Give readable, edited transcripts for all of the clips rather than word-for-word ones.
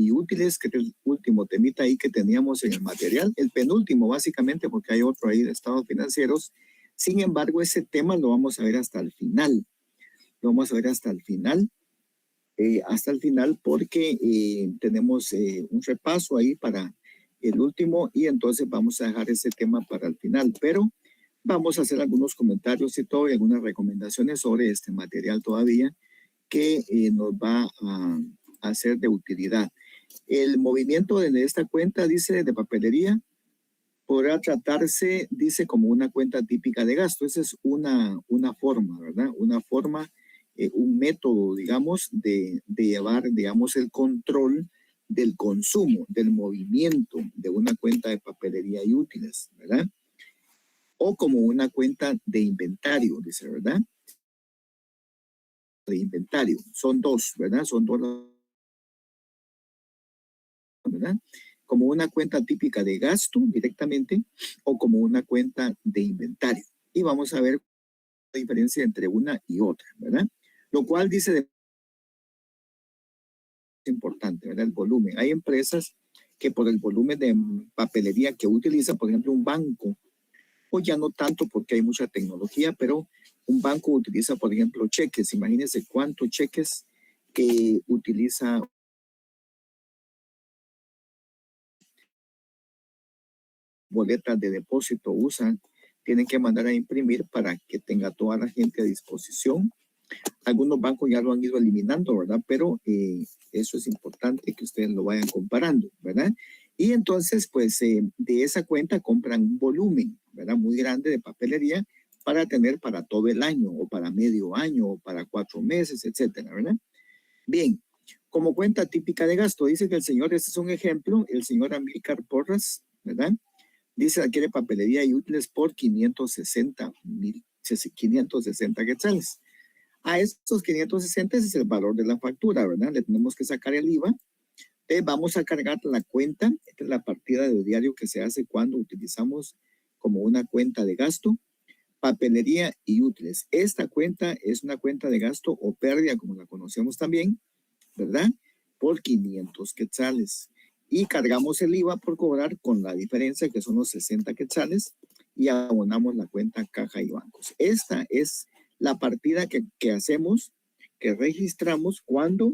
y útiles, que es el último temita ahí que teníamos en el material, el penúltimo básicamente, porque hay otro ahí de estados financieros. Sin embargo, ese tema lo vamos a ver hasta el final. Lo vamos a ver hasta el final porque tenemos un repaso ahí para el último y entonces vamos a dejar ese tema para el final, pero vamos a hacer algunos comentarios y todo y algunas recomendaciones sobre este material todavía que nos va a ser de utilidad. El movimiento de esta cuenta, dice, de papelería, podrá tratarse, dice, como una cuenta típica de gasto. Esa es una forma, ¿verdad? Una forma, un método, digamos, de llevar, digamos, el control del consumo, del movimiento de una cuenta de papelería y útiles, ¿verdad? O como una cuenta de inventario, dice, ¿verdad? De inventario. Son dos, ¿verdad? Son dos, ¿verdad? Como una cuenta típica de gasto directamente o como una cuenta de inventario. Y vamos a ver la diferencia entre una y otra, ¿verdad? Lo cual dice de importante, ¿verdad? El volumen. Hay empresas que por el volumen de papelería que utiliza, por ejemplo, un banco, o ya no tanto porque hay mucha tecnología, pero un banco utiliza, por ejemplo, cheques. Imagínense cuántos cheques que utiliza boletas de depósito usan, tienen que mandar a imprimir para que tenga toda la gente a disposición. Algunos bancos ya lo han ido eliminando, ¿verdad? Pero eso es importante que ustedes lo vayan comparando, ¿verdad? Y entonces, pues, de esa cuenta compran un volumen, ¿verdad? Muy grande de papelería para tener para todo el año, o para medio año, o para 4 meses, etcétera, ¿verdad? Bien, como cuenta típica de gasto, dice que el señor, este es un ejemplo, el señor Amílcar Porras, ¿verdad? Dice, adquiere papelería y útiles por 560 quetzales. A estos 560 ese es el valor de la factura, ¿verdad? Le tenemos que sacar el IVA. Vamos a cargar la cuenta. Esta es la partida de diario que se hace cuando utilizamos como una cuenta de gasto, papelería y útiles. Esta cuenta es una cuenta de gasto o pérdida, como la conocemos también, ¿verdad? Por 500 quetzales. Y cargamos el IVA por cobrar con la diferencia que son los 60 quetzales y abonamos la cuenta caja y bancos. Esta es la partida que hacemos, que registramos cuando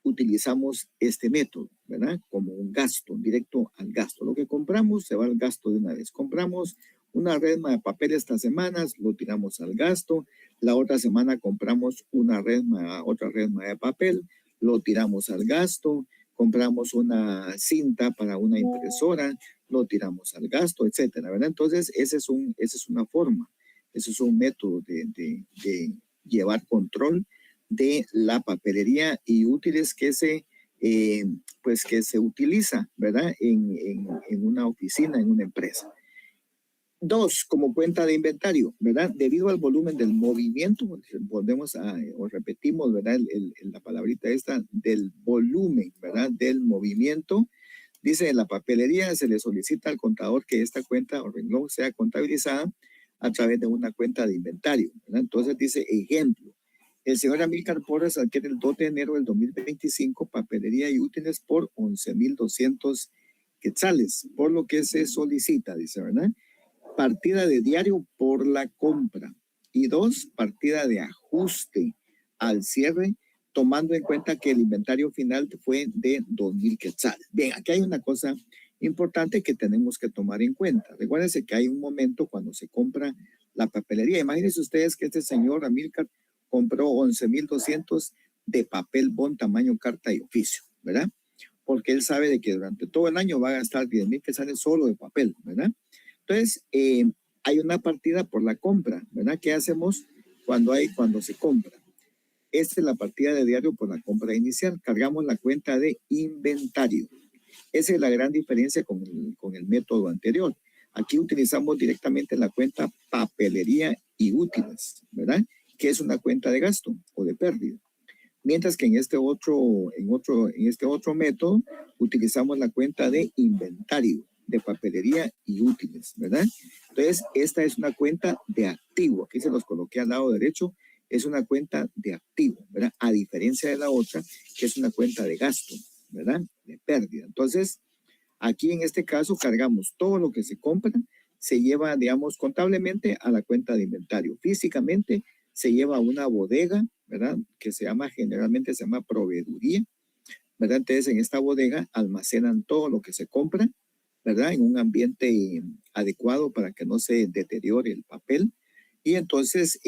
utilizamos este método, ¿verdad? Como un gasto, directo al gasto. Lo que compramos se va al gasto de una vez. Compramos una resma de papel estas semanas, lo tiramos al gasto. La otra semana compramos otra resma de papel, lo tiramos al gasto. Compramos una cinta para una impresora, lo tiramos al gasto, etcétera, ¿verdad? Entonces, esa es una forma, ese es un método de llevar control de la papelería y útiles que se utiliza, ¿verdad? En una oficina, en una empresa. Dos, como cuenta de inventario, ¿verdad? Debido al volumen del movimiento, repetimos, ¿verdad? La palabrita esta del volumen, ¿verdad? Del movimiento. Dice, en la papelería se le solicita al contador que esta cuenta o renglón sea contabilizada a través de una cuenta de inventario, ¿verdad? Entonces dice, ejemplo, el señor Amílcar Porras adquiere el 2 de enero del 2025 papelería y útiles por 11,200 quetzales, por lo que se solicita, dice, ¿verdad? Partida de diario por la compra. Y dos, partida de ajuste al cierre, tomando en cuenta que el inventario final fue de 2,000 quetzales. Bien, aquí hay una cosa importante que tenemos que tomar en cuenta. Recuérdense que hay un momento cuando se compra la papelería. Imagínense ustedes que este señor Amílcar compró 11,200 de papel bond tamaño carta y oficio, ¿verdad? Porque él sabe de que durante todo el año va a gastar 10,000 quetzales solo de papel, ¿verdad? Entonces, hay una partida por la compra, ¿verdad? ¿Qué hacemos cuando se compra? Esta es la partida de diario por la compra inicial. Cargamos la cuenta de inventario. Esa es la gran diferencia con el método anterior. Aquí utilizamos directamente la cuenta papelería y útiles, ¿verdad? Que es una cuenta de gasto o de pérdida. Mientras que en este otro método utilizamos la cuenta de inventario, de papelería y útiles, ¿verdad? Entonces, esta es una cuenta de activo. Aquí se los coloqué al lado derecho. es una cuenta de activo, ¿verdad? A diferencia de la otra, que es una cuenta de gasto, ¿verdad? De pérdida. Entonces, aquí en este caso cargamos todo lo que se compra, se lleva, digamos, contablemente a la cuenta de inventario. Físicamente se lleva a una bodega, ¿verdad? Que generalmente se llama proveeduría, ¿verdad? Entonces, en esta bodega almacenan todo lo que se compra, ¿verdad? En un ambiente adecuado para que no se deteriore el papel. Y entonces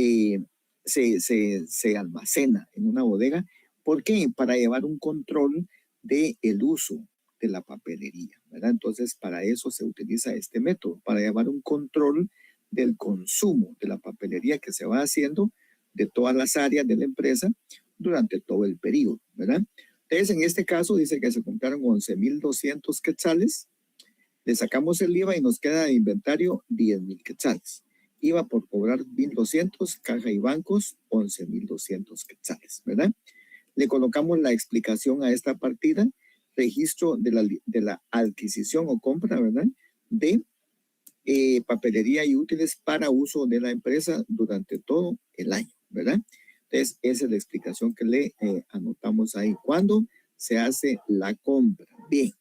se almacena en una bodega. ¿Por qué? Para llevar un control del uso de la papelería, ¿verdad? Entonces, para eso se utiliza este método, para llevar un control del consumo de la papelería que se va haciendo de todas las áreas de la empresa durante todo el periodo, ¿verdad? Entonces, en este caso dice que se compraron 11,200 quetzales, le sacamos el IVA y nos queda de inventario 10,000 quetzales. IVA por cobrar 1,200, caja y bancos 11,200 quetzales, ¿verdad? Le colocamos la explicación a esta partida, registro de la adquisición o compra, ¿verdad? De papelería y útiles para uso de la empresa durante todo el año, ¿verdad? Entonces, esa es la explicación que le anotamos ahí. ¿Cuándo se hace la compra? Bien.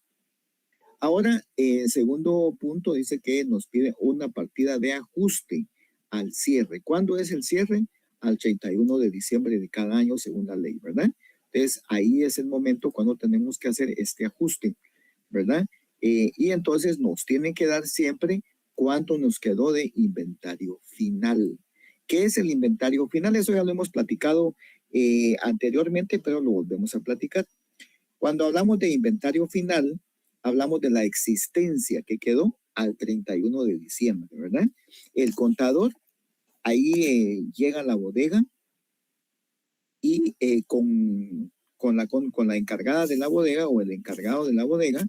Ahora, segundo punto, dice que nos pide una partida de ajuste al cierre. ¿Cuándo es el cierre? Al 31 de diciembre de cada año, según la ley, ¿verdad? Entonces, ahí es el momento cuando tenemos que hacer este ajuste, ¿verdad? Y entonces nos tienen que dar siempre cuánto nos quedó de inventario final. ¿Qué es el inventario final? Eso ya lo hemos platicado anteriormente, pero lo volvemos a platicar. Cuando hablamos de inventario final, hablamos de la existencia que quedó al 31 de diciembre, ¿verdad? El contador ahí llega a la bodega y con la encargada de la bodega o el encargado de la bodega,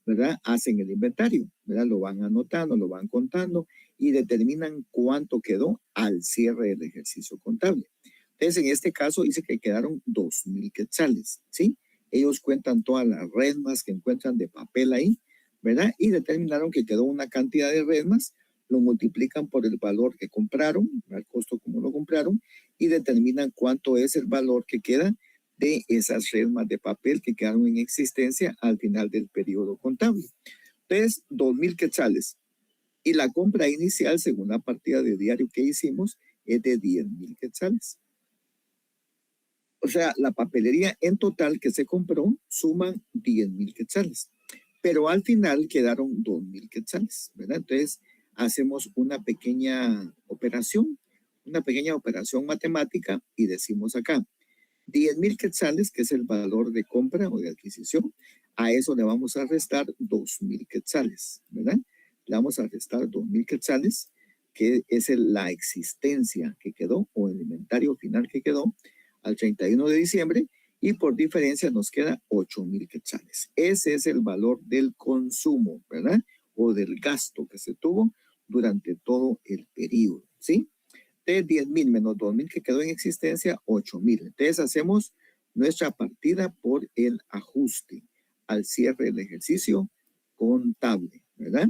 ¿verdad? Hacen el inventario, ¿verdad? Lo van anotando, lo van contando y determinan cuánto quedó al cierre del ejercicio contable. Entonces, en este caso dice que quedaron 2,000 quetzales, ¿sí? Ellos cuentan todas las resmas que encuentran de papel ahí, ¿verdad? Y determinaron que quedó una cantidad de resmas, lo multiplican por el valor que compraron, el costo como lo compraron, y determinan cuánto es el valor que queda de esas resmas de papel que quedaron en existencia al final del periodo contable. Entonces, 2,000 quetzales. Y la compra inicial, según la partida de diario que hicimos, es de 10,000 quetzales. O sea, la papelería en total que se compró suman 10,000 quetzales. Pero al final quedaron 2,000 quetzales, ¿verdad? Entonces, hacemos una pequeña operación matemática y decimos acá, 10,000 quetzales, que es el valor de compra o de adquisición, a eso le vamos a restar 2,000 quetzales, ¿verdad? Le vamos a restar 2,000 quetzales, que es la existencia que quedó o el inventario final que quedó al 31 de diciembre y por diferencia nos queda 8,000 quetzales. Ese es el valor del consumo, ¿verdad? O del gasto que se tuvo durante todo el periodo, ¿sí? De 10,000 menos 2,000 que quedó en existencia, 8,000. Entonces hacemos nuestra partida por el ajuste al cierre del ejercicio contable, ¿verdad?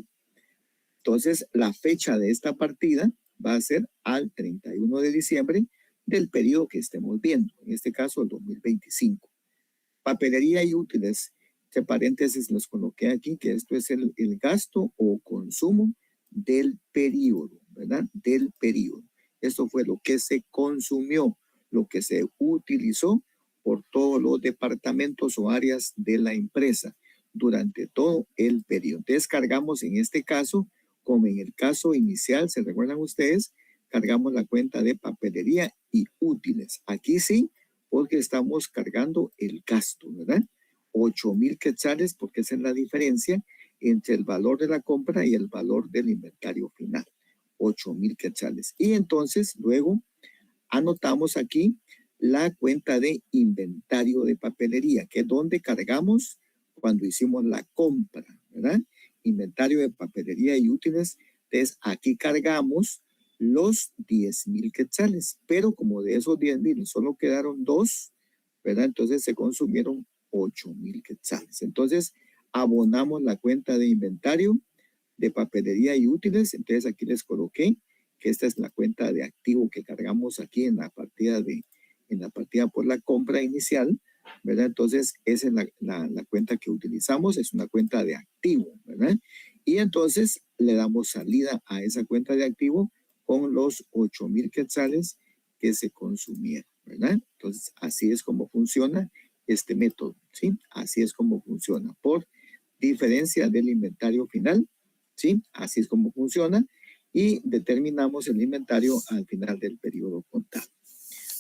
Entonces la fecha de esta partida va a ser al 31 de diciembre del periodo que estemos viendo, en este caso el 2025. Papelería y útiles, entre paréntesis los coloqué aquí, que esto es el gasto o consumo del periodo, ¿verdad? Del periodo. Esto fue lo que se consumió, lo que se utilizó por todos los departamentos o áreas de la empresa durante todo el periodo. Entonces cargamos en este caso, como en el caso inicial, ¿se recuerdan ustedes? Cargamos la cuenta de papelería y útiles. Aquí sí, porque estamos cargando el gasto, ¿verdad? 8,000 quetzales, porque esa es la diferencia entre el valor de la compra y el valor del inventario final. 8,000 quetzales. Y entonces luego anotamos aquí la cuenta de inventario de papelería, que es donde cargamos cuando hicimos la compra, ¿verdad? Inventario de papelería y útiles. Entonces aquí cargamos los 10,000 quetzales, pero como de esos 10,000 solo quedaron 2, ¿verdad? Entonces se consumieron 8,000 quetzales. Entonces abonamos la cuenta de inventario de papelería y útiles. Entonces aquí les coloqué que esta es la cuenta de activo que cargamos aquí en la partida por la compra inicial, ¿verdad? Entonces, esa es la cuenta que utilizamos, es una cuenta de activo, ¿verdad? Y entonces le damos salida a esa cuenta de activo con los 8,000 quetzales que se consumieron, ¿verdad? Entonces, así es como funciona este método, ¿sí? Así es como funciona, por diferencia del inventario final, ¿sí? Así es como funciona y determinamos el inventario al final del periodo contable.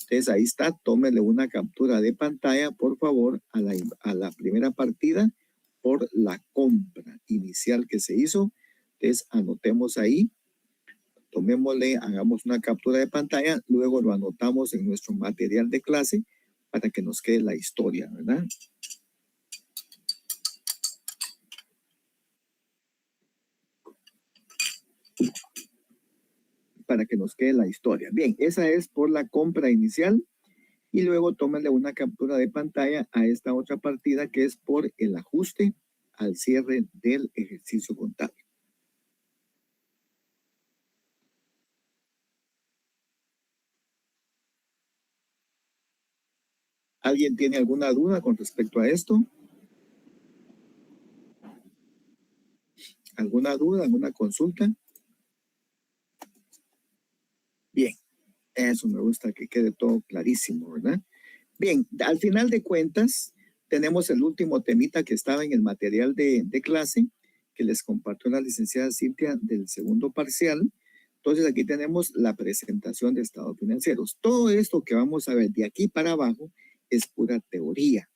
Entonces, ahí está, tómele una captura de pantalla, por favor, a la primera partida por la compra inicial que se hizo. Entonces, anotemos ahí, tomémosle, hagamos una captura de pantalla, luego lo anotamos en nuestro material de clase para que nos quede la historia, ¿verdad? Para que nos quede la historia. Bien, esa es por la compra inicial y luego tómale una captura de pantalla a esta otra partida que es por el ajuste al cierre del ejercicio contable. ¿Alguien tiene alguna duda con respecto a esto? ¿Alguna duda, alguna consulta? Bien, eso me gusta que quede todo clarísimo, ¿verdad? Bien, al final de cuentas, tenemos el último temita que estaba en el material de clase que les compartió la licenciada Cintia del segundo parcial. Entonces, aquí tenemos la presentación de estados financieros. Todo esto que vamos a ver de aquí para abajo es pura teoría.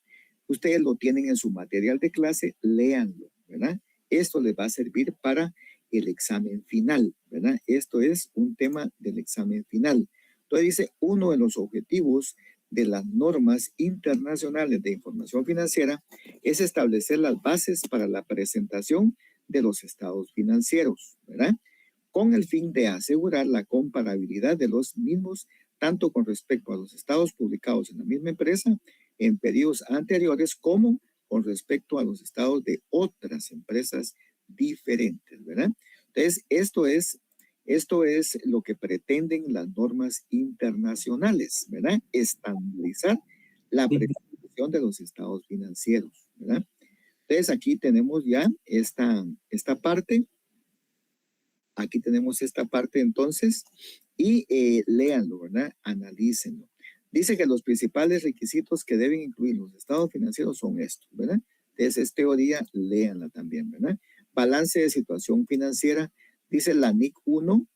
Ustedes lo tienen en su material de clase, léanlo, ¿verdad? Esto les va a servir para el examen final, ¿verdad? Esto es un tema del examen final. Entonces dice, uno de los objetivos de las normas internacionales de información financiera es establecer las bases para la presentación de los estados financieros, ¿verdad? Con el fin de asegurar la comparabilidad de los mismos, tanto con respecto a los estados publicados en la misma empresa en periodos anteriores como con respecto a los estados de otras empresas diferentes, ¿verdad? Entonces, esto es lo que pretenden las normas internacionales, ¿verdad? Estandarizar la presentación de los estados financieros, ¿verdad? Entonces, aquí tenemos ya esta parte. Aquí tenemos esta parte entonces y léanlo, ¿verdad? Analícenlo. Dice que los principales requisitos que deben incluir los estados financieros son estos, ¿verdad? Entonces, es teoría, léanla también, ¿verdad? Balance de situación financiera, dice la NIC 1,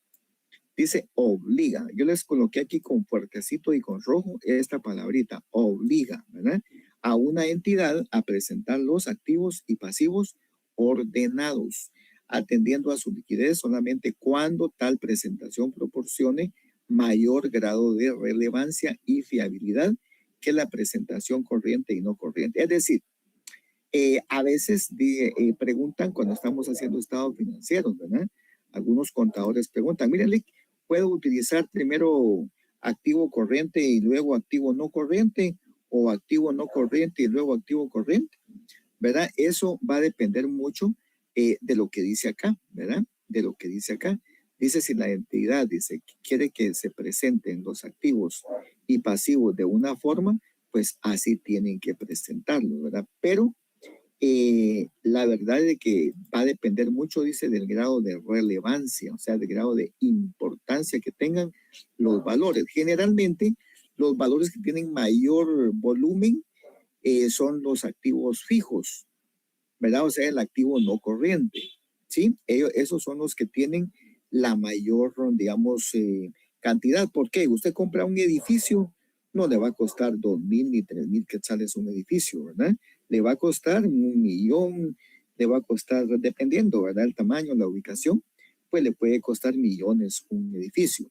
dice obliga. Yo les coloqué aquí con fuertecito y con rojo esta palabrita, obliga, ¿verdad? A una entidad a presentar los activos y pasivos ordenados, atendiendo a su liquidez solamente cuando tal presentación proporcione mayor grado de relevancia y fiabilidad que la presentación corriente y no corriente. Es decir, a veces preguntan cuando estamos haciendo estados financieros, ¿verdad? Algunos contadores preguntan, mírenle, ¿puedo utilizar primero activo corriente y luego activo no corriente o activo no corriente y luego activo corriente? ¿Verdad? Eso va a depender mucho de lo que dice acá, ¿verdad? De lo que dice acá. Dice si la entidad dice que quiere que se presenten los activos y pasivos de una forma, pues así tienen que presentarlo, ¿verdad? Pero la verdad es que va a depender mucho, dice, del grado de relevancia, o sea, del grado de importancia que tengan los valores. Generalmente, los valores que tienen mayor volumen son los activos fijos, ¿verdad? O sea, el activo no corriente, ¿sí? Esos son los que tienen la mayor, digamos, cantidad. ¿Por qué? Usted compra un edificio, no le va a costar 2,000 ni 3,000 quetzales un edificio, ¿verdad? Le va a costar 1,000,000, le va a costar, dependiendo, ¿verdad? El tamaño, la ubicación, pues le puede costar millones un edificio.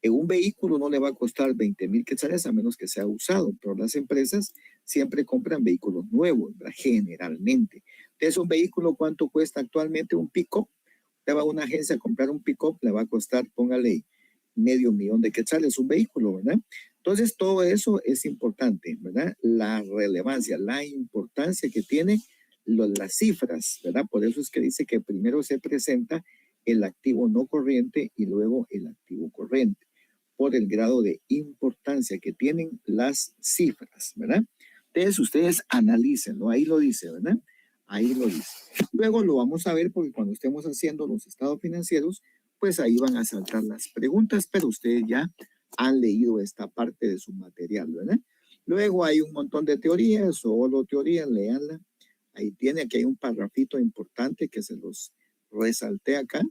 En un vehículo no le va a costar 20,000 quetzales a menos que sea usado, pero las empresas siempre compran vehículos nuevos, ¿verdad? Generalmente. Entonces, un vehículo, ¿cuánto cuesta actualmente un pick-up? Usted va a una agencia a comprar un pick-up, le va a costar, póngale, 500,000 de quetzales un vehículo, ¿verdad? Entonces, todo eso es importante, ¿verdad? La relevancia, la importancia que tiene las cifras, ¿verdad? Por eso es que dice que primero se presenta el activo no corriente y luego el activo corriente, por el grado de importancia que tienen las cifras, ¿verdad? Entonces ustedes analícenlo, ahí lo dice, ¿verdad? Ahí lo dice. Luego lo vamos a ver porque cuando estemos haciendo los estados financieros, pues ahí van a saltar las preguntas, pero ustedes ya han leído esta parte de su material, ¿verdad? Luego hay un montón de teorías, solo teorías, léanla. Ahí tiene, aquí hay un parrafito importante que se los resalté acá.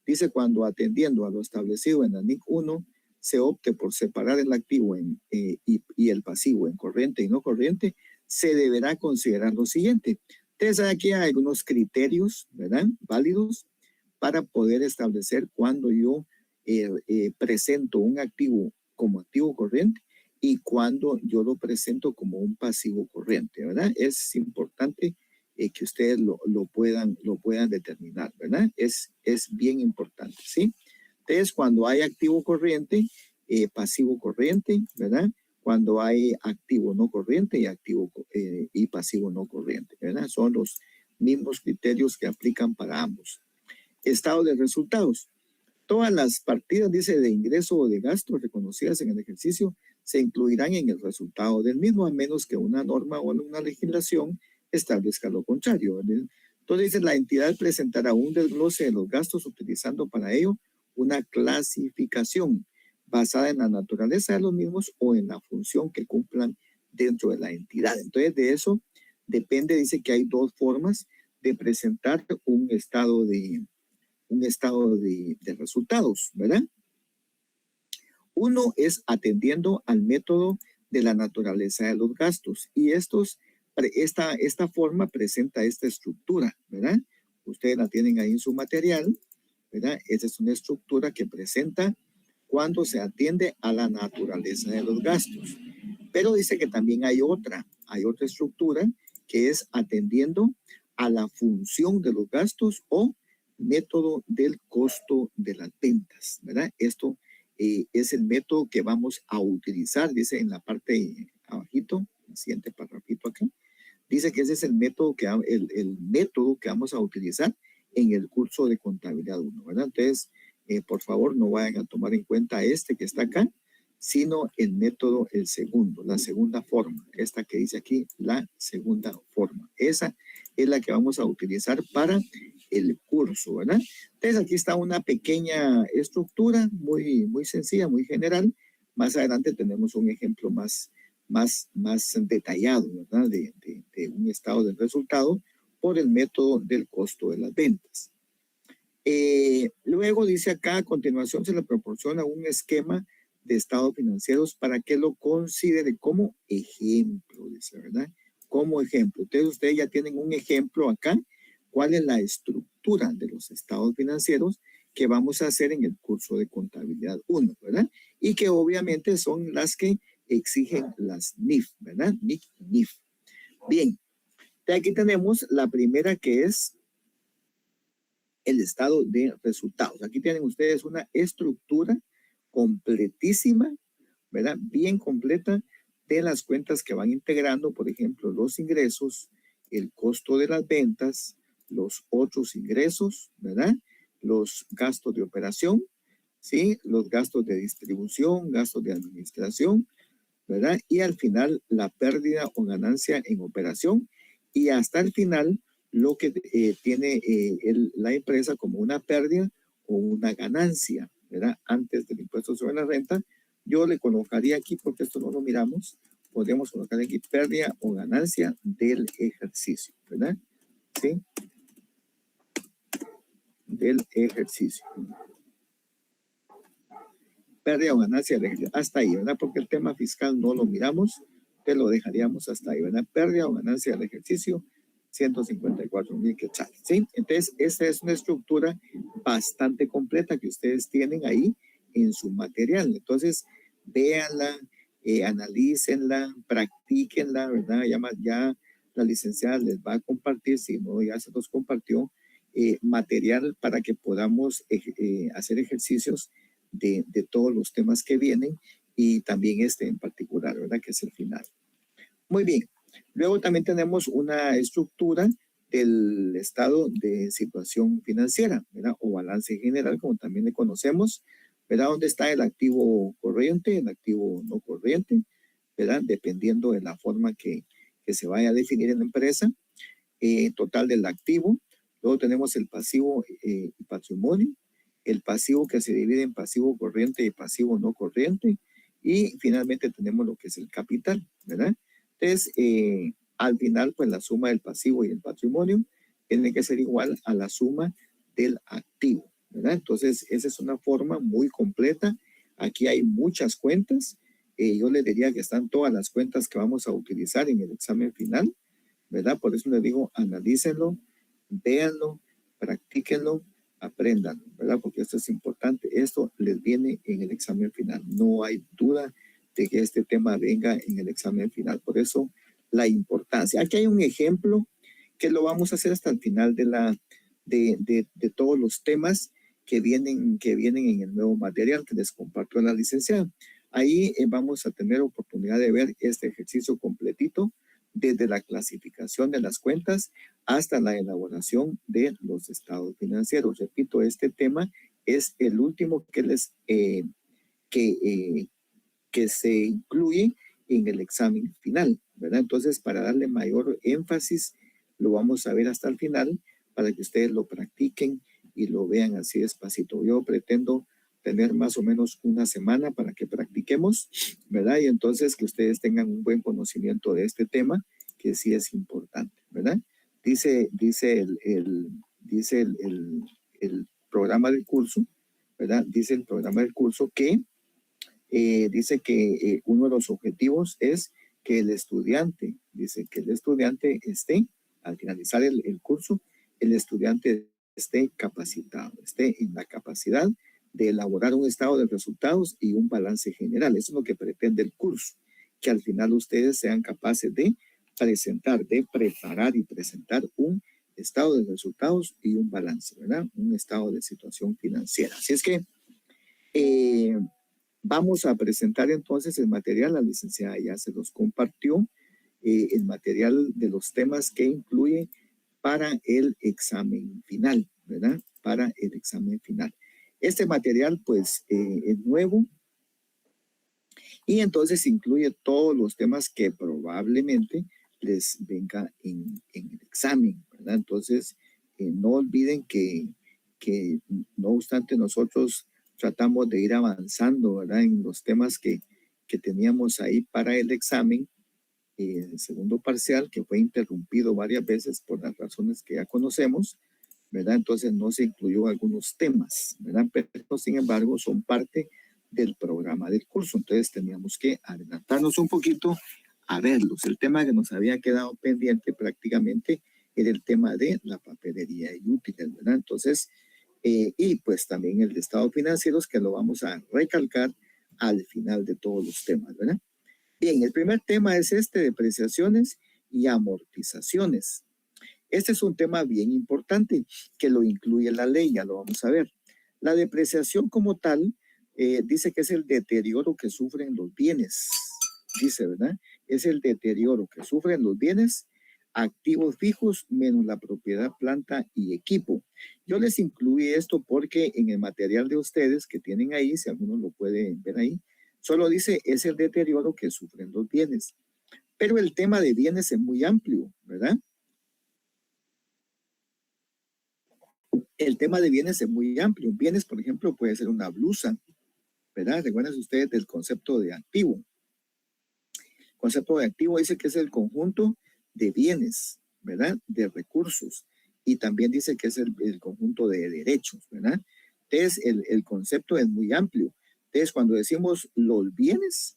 Dice, cuando atendiendo a lo establecido en la NIC 1, se opte por separar el activo y el pasivo en corriente y no corriente, se deberá considerar lo siguiente. Entonces, aquí hay algunos criterios, ¿verdad? Válidos para poder establecer cuando yo presento un activo como activo corriente y cuando yo lo presento como un pasivo corriente, ¿verdad? Es importante que ustedes lo puedan determinar, ¿verdad? Es bien importante, ¿sí? Entonces, cuando hay activo corriente, pasivo corriente, ¿verdad? Cuando hay activo no corriente y activo y pasivo no corriente, ¿verdad? Son los mismos criterios que aplican para ambos. Estado de resultados. Todas las partidas, dice, de ingreso o de gasto reconocidas en el ejercicio se incluirán en el resultado del mismo, a menos que una norma o una legislación establezca lo contrario, ¿verdad? Entonces, dice, la entidad presentará un desglose de los gastos utilizando para ello una clasificación basada en la naturaleza de los mismos o en la función que cumplan dentro de la entidad. Entonces, de eso depende, dice que hay dos formas de presentar un estado de resultados, ¿verdad? Uno es atendiendo al método de la naturaleza de los gastos y esta forma presenta esta estructura, ¿verdad? Ustedes la tienen ahí en su material, ¿verdad? Esta es una estructura que presenta cuando se atiende a la naturaleza de los gastos. Pero dice que también hay otra estructura que es atendiendo a la función de los gastos o método del costo de las ventas, ¿verdad? Esto es el método que vamos a utilizar, dice en la parte abajito, el siguiente parrafito acá, dice que ese es el método el método que vamos a utilizar en el curso de contabilidad 1, ¿verdad? Entonces, por favor, no vayan a tomar en cuenta este que está acá, sino el método, el segundo, la segunda forma, esta que dice aquí, la segunda forma. Esa es la que vamos a utilizar para el curso, ¿verdad? Entonces aquí está una pequeña estructura muy, muy sencilla, muy general. Más adelante tenemos un ejemplo más detallado, ¿verdad? De un estado del resultado por el método del costo de las ventas. Luego dice acá, a continuación se le proporciona un esquema de estados financieros para que lo considere como ejemplo, dice, ¿verdad? Como ejemplo. Entonces ustedes ya tienen un ejemplo acá, cuál es la estructura de los estados financieros que vamos a hacer en el curso de contabilidad 1, ¿verdad? Y que obviamente son las que exigen las NIF, ¿verdad? NIF, NIF. Bien, de aquí tenemos la primera que es el estado de resultados. Aquí tienen ustedes una estructura completísima, ¿verdad? Bien completa de las cuentas que van integrando, por ejemplo, los ingresos, el costo de las ventas, los otros ingresos, ¿verdad? Los gastos de operación, ¿sí? Los gastos de distribución, gastos de administración, ¿verdad? Y al final la pérdida o ganancia en operación y hasta el final lo que tiene la empresa como una pérdida o una ganancia, ¿verdad? Antes del impuesto sobre la renta, yo le colocaría aquí, porque esto no lo miramos, podemos colocar aquí pérdida o ganancia del ejercicio, ¿verdad? ¿Sí? Del ejercicio. Pérdida o ganancia del ejercicio. Hasta ahí, ¿verdad? Porque el tema fiscal no lo miramos, te lo dejaríamos hasta ahí, ¿verdad? Pérdida o ganancia del ejercicio, 154,000 quetzales, ¿sí? Entonces, esta es una estructura bastante completa que ustedes tienen ahí en su material. Entonces, véanla, analícenla, practíquenla, ¿verdad? Ya la licenciada les va a compartir, si no, ya se los compartió, material para que podamos hacer ejercicios de todos los temas que vienen y también este en particular, ¿verdad? Que es el final. Muy bien. Luego también tenemos una estructura del estado de situación financiera, ¿verdad? O balance general, como también le conocemos, ¿verdad? Donde está el activo corriente, el activo no corriente, ¿verdad? Dependiendo de la forma que se vaya a definir en la empresa, total del activo. Luego tenemos el pasivo y patrimonio, el pasivo que se divide en pasivo corriente y pasivo no corriente, y finalmente tenemos lo que es el capital, ¿verdad? Entonces, al final, pues la suma del pasivo y el patrimonio tiene que ser igual a la suma del activo, ¿verdad? Entonces, esa es una forma muy completa. Aquí hay muchas cuentas. Yo les diría que están todas las cuentas que vamos a utilizar en el examen final, ¿verdad? Por eso les digo, analícenlo, véanlo, practíquenlo, aprendan, ¿verdad? Porque esto es importante. Esto les viene en el examen final. No hay duda de que este tema venga en el examen final. Por eso, la importancia. Aquí hay un ejemplo que lo vamos a hacer hasta el final de todos los temas que vienen en el nuevo material que les comparto la licenciada. Ahí vamos a tener oportunidad de ver este ejercicio completito, desde la clasificación de las cuentas hasta la elaboración de los estados financieros. Repito, este tema es el último que se incluye en el examen final, ¿verdad? Entonces, para darle mayor énfasis, lo vamos a ver hasta el final para que ustedes lo practiquen y lo vean así despacito. Yo pretendo tener más o menos una semana para que practiquemos, ¿verdad? Y entonces que ustedes tengan un buen conocimiento de este tema, que sí es importante, ¿verdad? Dice el programa del curso, ¿verdad? Dice el programa del curso que dice que uno de los objetivos es que el estudiante, dice que el estudiante esté, al finalizar el curso, el estudiante esté capacitado, esté en la capacidad de elaborar un estado de resultados y un balance general. Eso es lo que pretende el curso, que al final ustedes sean capaces de presentar, de preparar y presentar un estado de resultados y un balance, ¿verdad? Un estado de situación financiera. Así es que vamos a presentar entonces el material. La licenciada ya se los compartió, el material de los temas que incluye para el examen final, ¿verdad? Para el examen final. Este material, pues, es nuevo y entonces incluye todos los temas que probablemente les venga en el examen, ¿verdad? Entonces, no olviden que no obstante nosotros tratamos de ir avanzando, ¿verdad? En los temas que teníamos ahí para el examen, el segundo parcial, que fue interrumpido varias veces por las razones que ya conocemos, ¿verdad? Entonces no se incluyó algunos temas, ¿verdad? Pero sin embargo son parte del programa del curso, entonces teníamos que adelantarnos un poquito a verlos. El tema que nos había quedado pendiente prácticamente era el tema de la papelería y útiles, ¿verdad? Entonces, y pues también el de estados financieros, que lo vamos a recalcar al final de todos los temas, ¿verdad? Bien, el primer tema es depreciaciones y amortizaciones. Este es un tema bien importante que lo incluye la ley, ya lo vamos a ver. La depreciación como tal dice que es el deterioro que sufren los bienes, dice, ¿verdad? Es el deterioro que sufren los bienes, activos fijos menos la propiedad, planta y equipo. Yo les incluí esto porque en el material de ustedes que tienen ahí, si algunos lo pueden ver ahí, solo dice es el deterioro que sufren los bienes. Pero el tema de bienes es muy amplio, ¿verdad? El tema de bienes es muy amplio. Bienes, por ejemplo, puede ser una blusa, ¿verdad? Recuerden ustedes del concepto de activo. El concepto de activo dice que es el conjunto de bienes, ¿verdad? De recursos. Y también dice que es el conjunto de derechos, ¿verdad? Entonces, el concepto es muy amplio. Entonces, cuando decimos los bienes,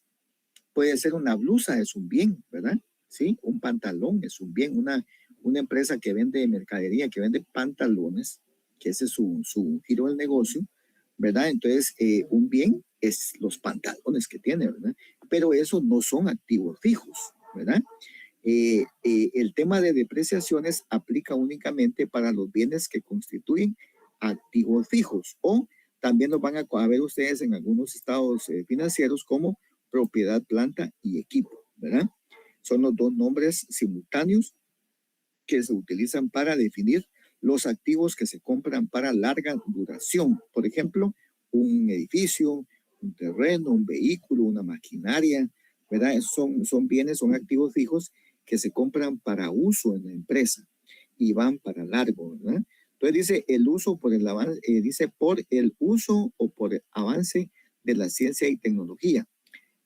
puede ser una blusa, es un bien, ¿verdad? Sí, un pantalón es un bien. Una empresa que vende mercadería, que vende pantalones, que ese es su giro del negocio, ¿verdad? Entonces, un bien es los pantalones que tiene, ¿verdad? Pero esos no son activos fijos, ¿verdad? El tema de depreciaciones aplica únicamente para los bienes que constituyen activos fijos, o también los van a ver ustedes en algunos estados financieros como propiedad, planta y equipo, ¿verdad? Son los dos nombres simultáneos que se utilizan para definir los activos que se compran para larga duración. Por ejemplo, un edificio, un terreno, un vehículo, una maquinaria, ¿verdad? Son bienes, son activos fijos que se compran para uso en la empresa y van para largo, ¿verdad? Entonces dice el uso por el avance, dice por el uso o por el avance de la ciencia y tecnología.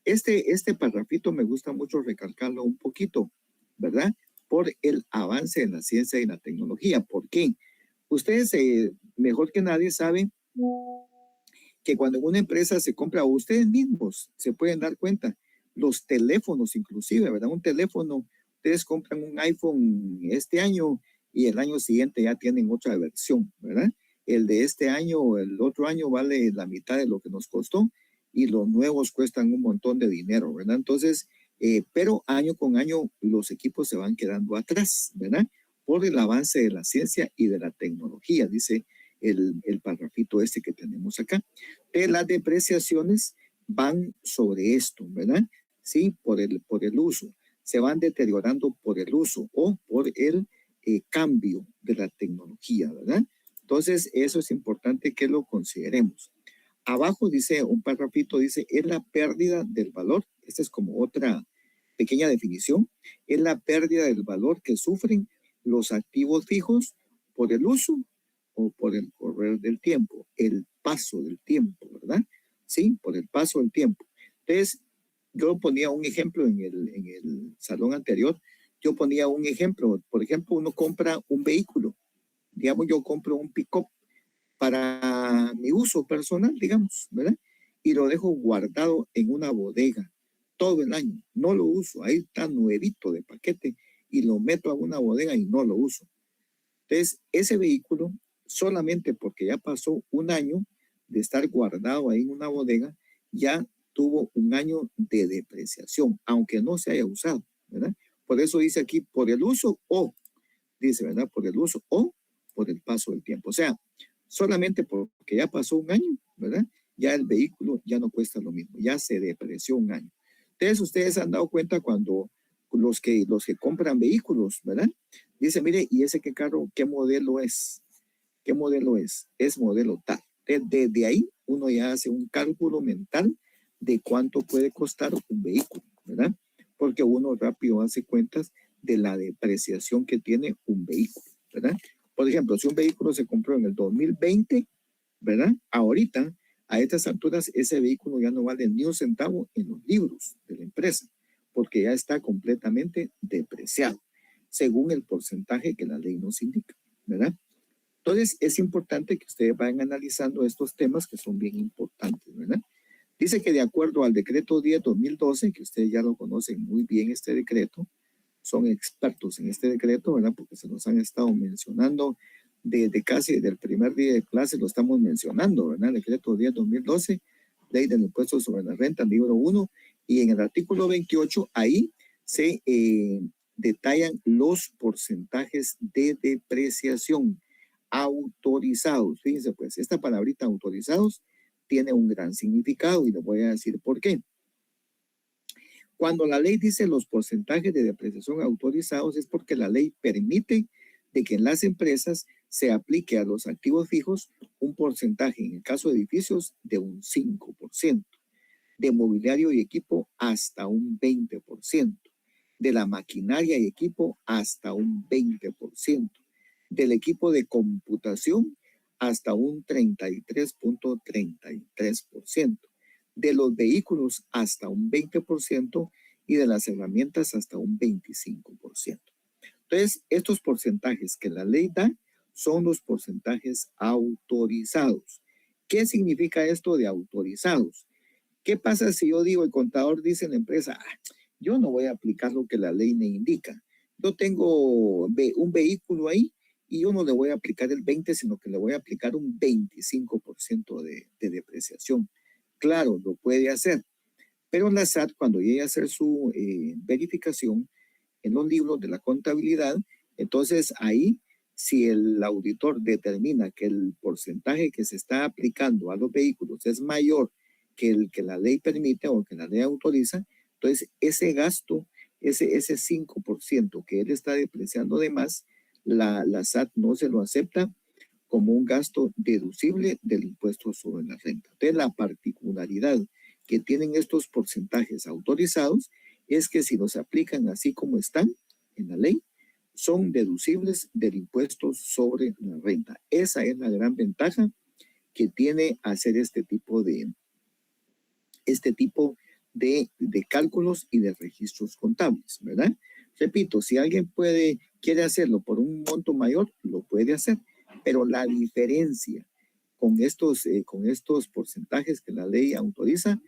Este parrafito me gusta mucho recalcarlo un poquito, ¿verdad? Por el avance de la ciencia y la tecnología. ¿Por qué? Ustedes mejor que nadie saben que cuando una empresa se compra, o ustedes mismos se pueden dar cuenta, los teléfonos inclusive, ¿verdad? Un teléfono, ustedes compran un iPhone este año y el año siguiente ya tienen otra versión, ¿verdad? El de este año o el otro año vale la mitad de lo que nos costó y los nuevos cuestan un montón de dinero, ¿verdad? Entonces, pero año con año los equipos se van quedando atrás, ¿verdad? Por el avance de la ciencia y de la tecnología, dice el parrafito este que tenemos acá. Las depreciaciones van sobre esto, ¿verdad? Sí, por el uso. Se van deteriorando por el uso o por el cambio de la tecnología, ¿verdad? Entonces, eso es importante que lo consideremos. Abajo dice, un parrafito dice, es la pérdida del valor. Esta es como otra pequeña definición. Es la pérdida del valor que sufren los activos fijos por el uso o por el correr del tiempo, el paso del tiempo, ¿verdad? Sí, por el paso del tiempo. Entonces, yo ponía un ejemplo en el salón anterior, yo ponía un ejemplo, por ejemplo, uno compra un vehículo, digamos, yo compro un pick-up para mi uso personal, digamos, ¿verdad? Y lo dejo guardado en una bodega todo el año, no lo uso, ahí está nuevito de paquete y lo meto a una bodega y no lo uso. Entonces, ese vehículo, solamente porque ya pasó un año de estar guardado ahí en una bodega, ya tuvo un año de depreciación, aunque no se haya usado, ¿verdad? Por eso dice aquí, por el uso o, dice, ¿verdad? Por el uso o por el paso del tiempo. O sea, solamente porque ya pasó un año, ¿verdad? Ya el vehículo ya no cuesta lo mismo, ya se depreció un año. Entonces, ustedes han dado cuenta cuando los que compran vehículos, ¿verdad? Dice, mire, ¿y ese qué carro, qué modelo es? ¿Qué modelo es? Es modelo tal. Desde ahí uno ya hace un cálculo mental de cuánto puede costar un vehículo, ¿verdad? Porque uno rápido hace cuentas de la depreciación que tiene un vehículo, ¿verdad? Por ejemplo, si un vehículo se compró en el 2020, ¿verdad? Ahorita, a estas alturas, ese vehículo ya no vale ni un centavo en los libros de la empresa, porque ya está completamente depreciado, según el porcentaje que la ley nos indica, ¿verdad? Entonces, es importante que ustedes vayan analizando estos temas que son bien importantes, ¿verdad? Dice que de acuerdo al decreto 10-2012, que ustedes ya lo conocen muy bien este decreto, son expertos en este decreto, ¿verdad? Porque se nos han estado mencionando desde casi del primer día de clase, lo estamos mencionando, ¿verdad? El decreto 10-2012, ley del impuesto sobre la renta, libro 1, y en el artículo 28, ahí se detallan los porcentajes de depreciación autorizados. Fíjense, pues, esta palabrita autorizados tiene un gran significado y les voy a decir por qué. Cuando la ley dice los porcentajes de depreciación autorizados es porque la ley permite de que en las empresas se aplique a los activos fijos un porcentaje, en el caso de edificios, de un 5%, de mobiliario y equipo hasta un 20%, de la maquinaria y equipo hasta un 20%, del equipo de computación hasta un 33.33%, de los vehículos hasta un 20% y de las herramientas hasta un 25%. Entonces, estos porcentajes que la ley da son los porcentajes autorizados. ¿Qué significa esto de autorizados? ¿Qué pasa si yo digo, el contador dice en la empresa, yo no voy a aplicar lo que la ley me indica? Yo tengo un vehículo ahí y yo no le voy a aplicar el 20, sino que le voy a aplicar un 25% de depreciación. Claro, lo puede hacer, pero la SAT cuando llegue a hacer su verificación en los libros de la contabilidad, entonces ahí, si el auditor determina que el porcentaje que se está aplicando a los vehículos es mayor que el que la ley permite o que la ley autoriza, entonces ese gasto ese 5% que él está depreciando de más, la SAT no se lo acepta como un gasto deducible del impuesto sobre la renta. Entonces, la particularidad que tienen estos porcentajes autorizados es que si los aplican así como están en la ley, son deducibles del impuesto sobre la renta. Esa es la gran ventaja que tiene hacer este tipo de cálculos y de registros contables, ¿verdad? Repito, si alguien quiere hacerlo por un monto mayor, lo puede hacer, pero la diferencia con estos porcentajes que la ley autoriza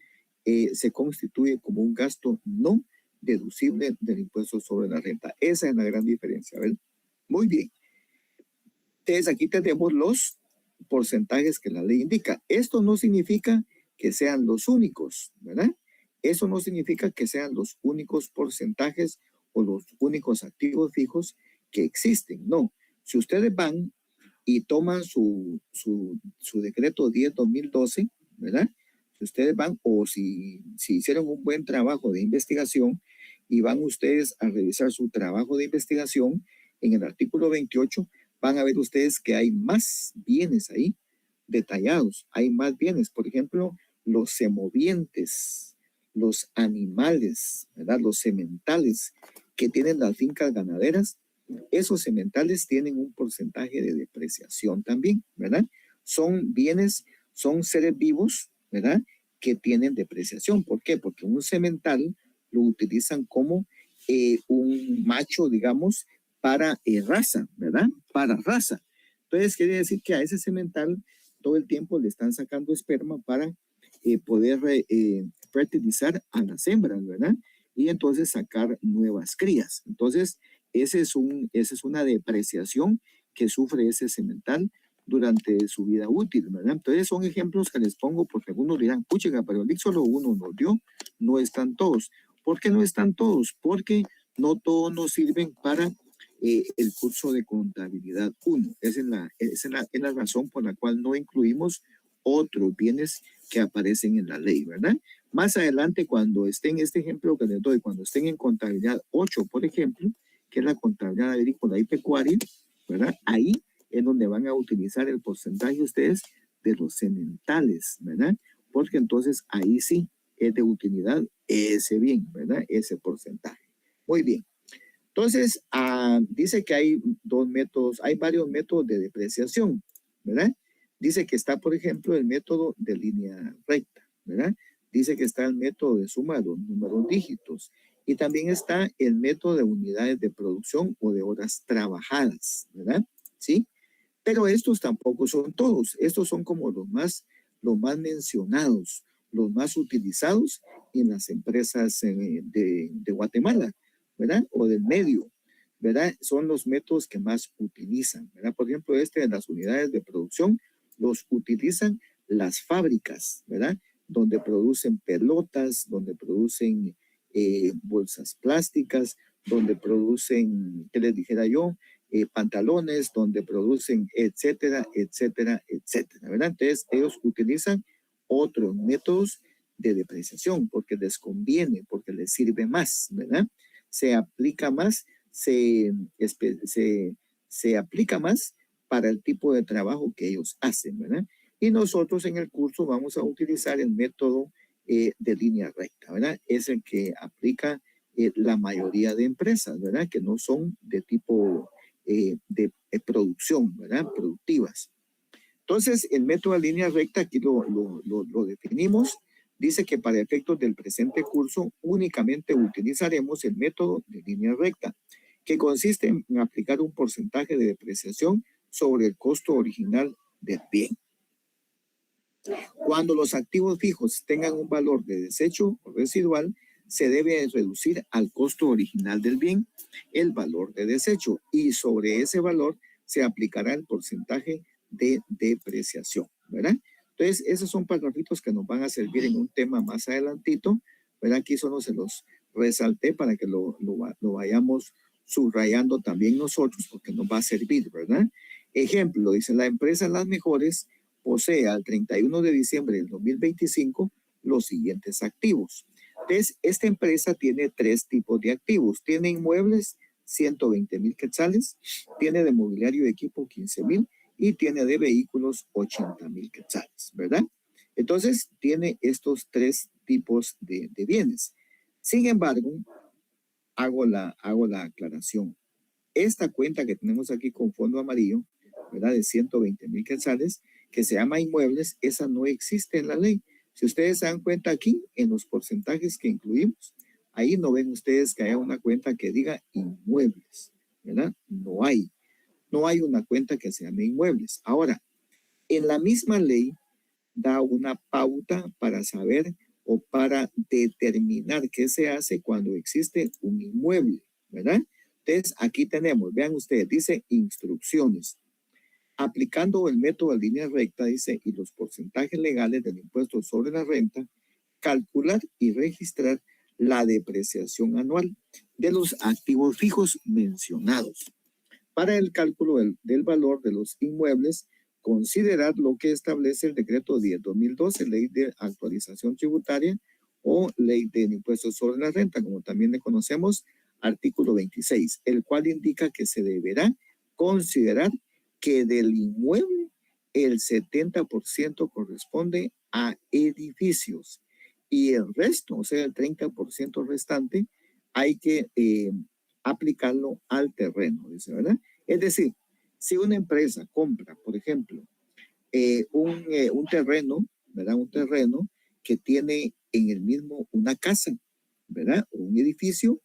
se constituye como un gasto no deducible del impuesto sobre la renta. Esa es la gran diferencia, ¿verdad? Muy bien. Entonces, aquí tenemos los porcentajes que la ley indica. Esto no significa que sean los únicos, ¿verdad? Eso no significa que sean los únicos porcentajes o los únicos activos fijos que existen. No. Si ustedes van y toman su decreto 10-2012, ¿verdad? Si ustedes van o si hicieron un buen trabajo de investigación y van ustedes a revisar su trabajo de investigación, en el artículo 28 van a ver ustedes que hay más bienes ahí detallados. Hay más bienes, por ejemplo, los semovientes, los animales, ¿verdad? Los sementales que tienen las fincas ganaderas. Esos sementales tienen un porcentaje de depreciación también, ¿verdad? Son bienes, son seres vivos, ¿verdad? Que tienen depreciación. ¿Por qué? Porque un semental lo utilizan como un macho, digamos, para raza, ¿verdad? Para raza. Entonces, quiere decir que a ese semental todo el tiempo le están sacando esperma para poder fertilizar a las hembras, ¿verdad? Y entonces sacar nuevas crías. Entonces, esa es una depreciación que sufre ese semental durante su vida útil, ¿verdad? Entonces, son ejemplos que les pongo porque algunos dirán, puchiga, pero el LIC solo uno nos dio, no están todos. ¿Por qué no están todos? Porque no todos nos sirven para el curso de contabilidad 1. Esa es la razón por la cual no incluimos otros bienes que aparecen en la ley, ¿verdad? Más adelante, cuando estén, este ejemplo que les doy, cuando estén en contabilidad 8, por ejemplo, que es la contabilidad agrícola y pecuaria, ¿verdad? Ahí es donde van a utilizar el porcentaje ustedes de los sementales, ¿verdad? Porque entonces ahí sí es de utilidad ese bien, ¿verdad? Ese porcentaje. Muy bien. Entonces, dice que hay varios métodos de depreciación, ¿verdad? Dice que está, por ejemplo, el método de línea recta, ¿verdad? Dice que está el método de suma de los números dígitos y también está el método de unidades de producción o de horas trabajadas, ¿verdad? ¿Sí? Pero estos tampoco son todos, estos son como los más mencionados, los más utilizados en las empresas de Guatemala, ¿verdad? O del medio, ¿verdad? Son los métodos que más utilizan, ¿verdad? Por ejemplo, de las unidades de producción los utilizan las fábricas, ¿verdad? Donde producen pelotas, donde producen bolsas plásticas, donde producen, ¿qué les dijera yo? Pantalones, donde producen, etcétera, etcétera, etcétera, ¿verdad? Entonces, ellos utilizan otros métodos de depreciación porque les conviene, porque les sirve más, ¿verdad? Se aplica más, se aplica más para el tipo de trabajo que ellos hacen, ¿verdad? Y nosotros en el curso vamos a utilizar el método de línea recta, ¿verdad? Es el que aplica la mayoría de empresas, ¿verdad? Que no son de tipo de producción, ¿verdad? Productivas. Entonces, el método de línea recta, aquí lo definimos, dice que para efectos del presente curso únicamente utilizaremos el método de línea recta, que consiste en aplicar un porcentaje de depreciación sobre el costo original del bien. Cuando los activos fijos tengan un valor de desecho o residual, se debe reducir al costo original del bien el valor de desecho y sobre ese valor se aplicará el porcentaje de depreciación, ¿verdad? Entonces, esos son párrafitos que nos van a servir en un tema más adelantito, ¿verdad? Aquí solo se los resalté para que lo vayamos subrayando también nosotros porque nos va a servir, ¿verdad? Ejemplo, dice, la empresa Las Mejores posee al 31 de diciembre del 2025 los siguientes activos. Entonces, esta empresa tiene tres tipos de activos. Tiene inmuebles, 120,000 quetzales, tiene de mobiliario de equipo 15,000 y tiene de vehículos 80,000 quetzales, ¿verdad? Entonces, tiene estos tres tipos de bienes. Sin embargo, hago la aclaración. Esta cuenta que tenemos aquí con fondo amarillo, ¿verdad? De 120,000 quetzales, que se llama inmuebles, esa no existe en la ley. Si ustedes se dan cuenta aquí, en los porcentajes que incluimos, ahí no ven ustedes que haya una cuenta que diga inmuebles, ¿verdad? No hay. No hay una cuenta que se llame inmuebles. Ahora, en la misma ley da una pauta para saber o para determinar qué se hace cuando existe un inmueble, ¿verdad? Entonces, aquí tenemos, vean ustedes, dice instrucciones. Aplicando el método de línea recta, dice, y los porcentajes legales del impuesto sobre la renta, calcular y registrar la depreciación anual de los activos fijos mencionados. Para el cálculo del valor de los inmuebles, considerar lo que establece el decreto 10/2012, ley de actualización tributaria o ley del impuesto sobre la renta, como también le conocemos, artículo 26, el cual indica que se deberá considerar que del inmueble el 70% corresponde a edificios y el resto, o sea, el 30% restante, hay que aplicarlo al terreno, dice, ¿verdad? Es decir, si una empresa compra, por ejemplo, un terreno, ¿verdad? Un terreno que tiene en el mismo una casa, ¿verdad? O un edificio,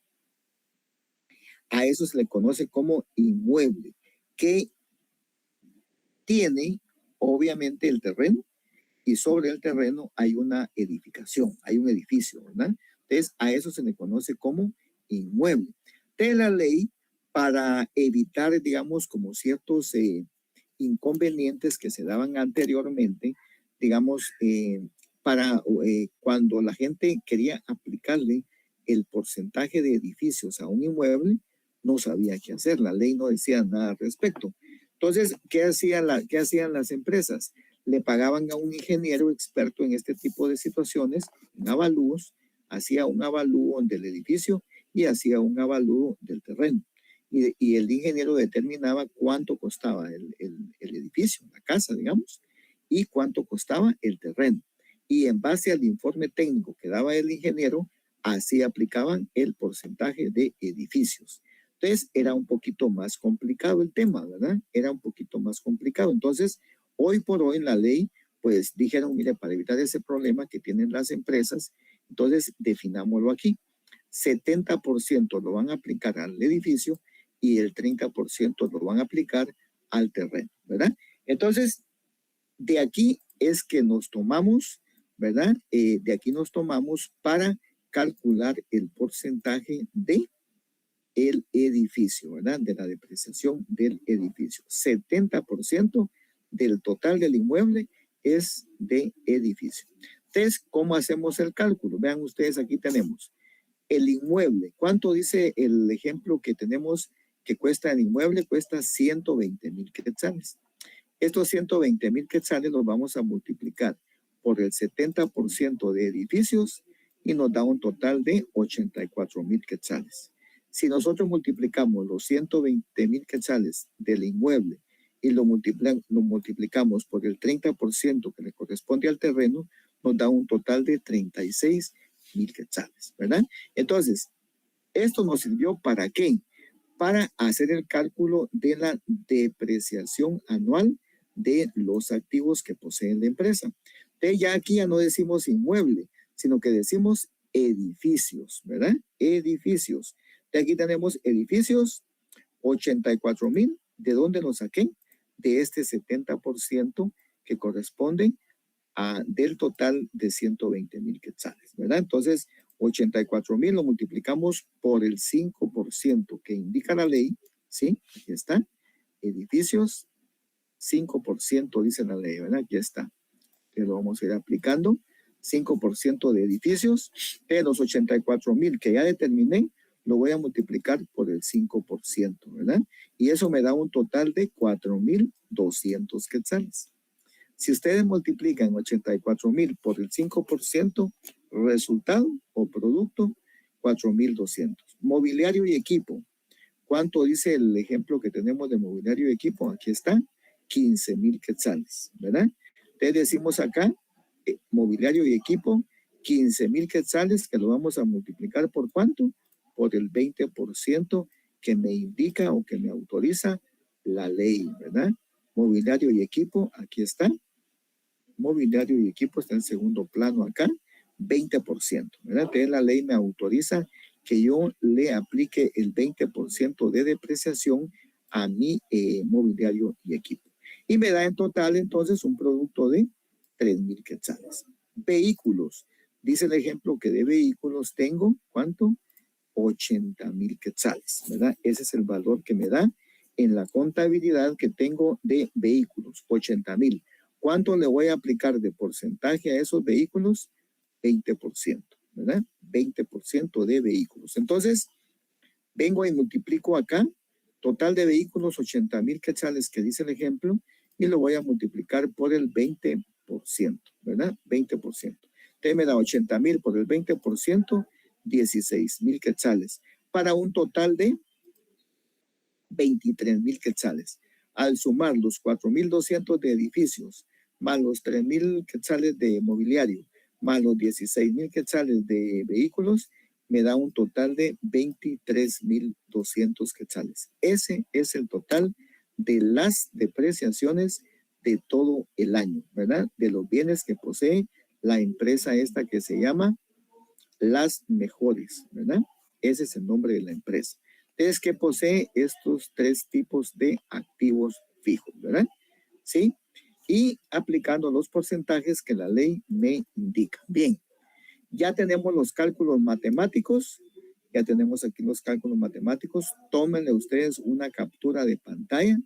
a eso se le conoce como inmueble, que tiene obviamente el terreno y sobre el terreno hay una edificación, hay un edificio, ¿verdad? Entonces, a eso se le conoce como inmueble. De la ley, para evitar, digamos, como ciertos inconvenientes que se daban anteriormente, digamos, para cuando la gente quería aplicarle el porcentaje de edificios a un inmueble, no sabía qué hacer, la ley no decía nada al respecto. Entonces, ¿qué hacían las empresas? Le pagaban a un ingeniero experto en este tipo de situaciones, en avalúos, hacía un avalúo del edificio y hacía un avalúo del terreno. Y el ingeniero determinaba cuánto costaba el edificio, la casa, digamos, y cuánto costaba el terreno. Y en base al informe técnico que daba el ingeniero, así aplicaban el porcentaje de edificios. Entonces, era un poquito más complicado el tema, ¿verdad? Era un poquito más complicado. Entonces, hoy por hoy la ley, pues dijeron, mire, para evitar ese problema que tienen las empresas, entonces definámoslo aquí. 70% lo van a aplicar al edificio y el 30% lo van a aplicar al terreno, ¿verdad? Entonces, de aquí es que nos tomamos, ¿verdad? De aquí nos tomamos para calcular el porcentaje de el edificio, ¿verdad? De la depreciación del edificio. 70% del total del inmueble es de edificio. Entonces, ¿cómo hacemos el cálculo? Vean ustedes, aquí tenemos el inmueble. ¿Cuánto dice el ejemplo que tenemos que cuesta el inmueble? Cuesta 120,000 quetzales. Estos 120,000 quetzales los vamos a multiplicar por el 70% de edificios y nos da un total de 84,000 quetzales. Si nosotros multiplicamos los 120,000 quetzales del inmueble y lo multiplicamos por el 30% que le corresponde al terreno, nos da un total de 36,000 quetzales, ¿verdad? Entonces, esto nos sirvió ¿para qué? Para hacer el cálculo de la depreciación anual de los activos que posee la empresa. Entonces, ya aquí ya no decimos inmueble, sino que decimos edificios, ¿verdad? Edificios. De aquí tenemos edificios, 84,000. ¿De dónde lo saqué? De este 70% que corresponde del total de 120,000 quetzales, ¿verdad? Entonces, 84,000 lo multiplicamos por el 5% que indica la ley, ¿sí? Aquí está. Edificios, 5% dice la ley, ¿verdad? Aquí está. Que lo vamos a ir aplicando. 5% de edificios. De los 84,000 que ya determiné, lo voy a multiplicar por el 5%, ¿verdad? Y eso me da un total de 4,200 quetzales. Si ustedes multiplican 84,000 por el 5%, Resultado o producto, 4,200. Mobiliario y equipo. ¿Cuánto dice el ejemplo que tenemos de mobiliario y equipo? Aquí está, 15,000 quetzales, ¿verdad? Entonces decimos acá, mobiliario y equipo, 15,000 quetzales, que lo vamos a multiplicar por ¿cuánto? Por el 20% que me indica o que me autoriza la ley, ¿verdad? Mobiliario y equipo, aquí está. Mobiliario y equipo está en segundo plano acá, 20%, ¿verdad? Entonces la ley me autoriza que yo le aplique el 20% de depreciación a mi mobiliario y equipo. Y me da en total entonces un producto de 3,000 quetzales. Vehículos. Dice el ejemplo que de vehículos tengo, ¿cuánto? 80,000 quetzales, ¿verdad? Ese es el valor que me da en la contabilidad que tengo de vehículos, 80,000. ¿Cuánto le voy a aplicar de porcentaje a esos vehículos? 20%, ¿verdad? 20% de vehículos. Entonces, vengo y multiplico acá, total de vehículos, 80,000 quetzales que dice el ejemplo, y lo voy a multiplicar por el 20%, ¿verdad? 20%. Entonces me da 80,000 por el 20%, 16,000 quetzales, para un total de 23,000 quetzales. Al sumar los 4,200 de edificios, más los 3,000 quetzales de mobiliario, más los 16,000 quetzales de vehículos, me da un total de 23,200 quetzales. Ese es el total de las depreciaciones de todo el año, ¿verdad? De los bienes que posee la empresa esta que se llama Las Mejores, ¿verdad? Ese es el nombre de la empresa. Es que posee estos tres tipos de activos fijos, ¿verdad? ¿Sí? Y aplicando los porcentajes que la ley me indica. Bien, ya tenemos los cálculos matemáticos. Ya tenemos aquí los cálculos matemáticos. Tómenle ustedes una captura de pantalla